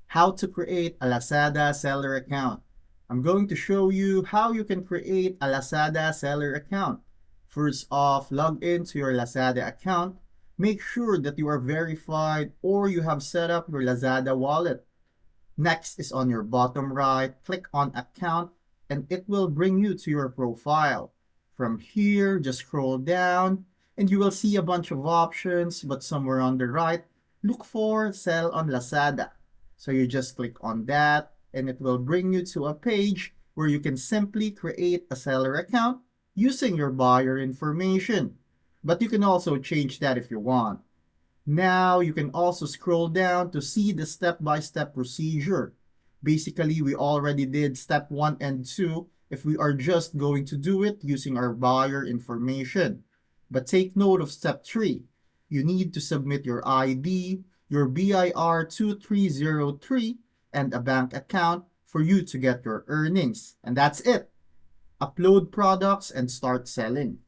How to create a Lazada seller account. I'm going to show you how you can create a Lazada seller account. First off, log into your Lazada account. Make sure that you are verified or you have set up your Lazada wallet. Next is on your bottom right, click on account and it will bring you to your profile. From here, just scroll down and you will see a bunch of options, but somewhere on the right, look for sell on Lazada. So you just click on that and it will bring you to a page where you can simply create a seller account using your buyer information. But you can also change that if you want. Now you can also scroll down to see the step-by-step procedure. Basically, we already did step 1 and 2 if we are just going to do it using our buyer information. But take note of step 3. You need to submit your ID, your BIR 2303, and a bank account for you to get your earnings. And that's it. Upload products and start selling.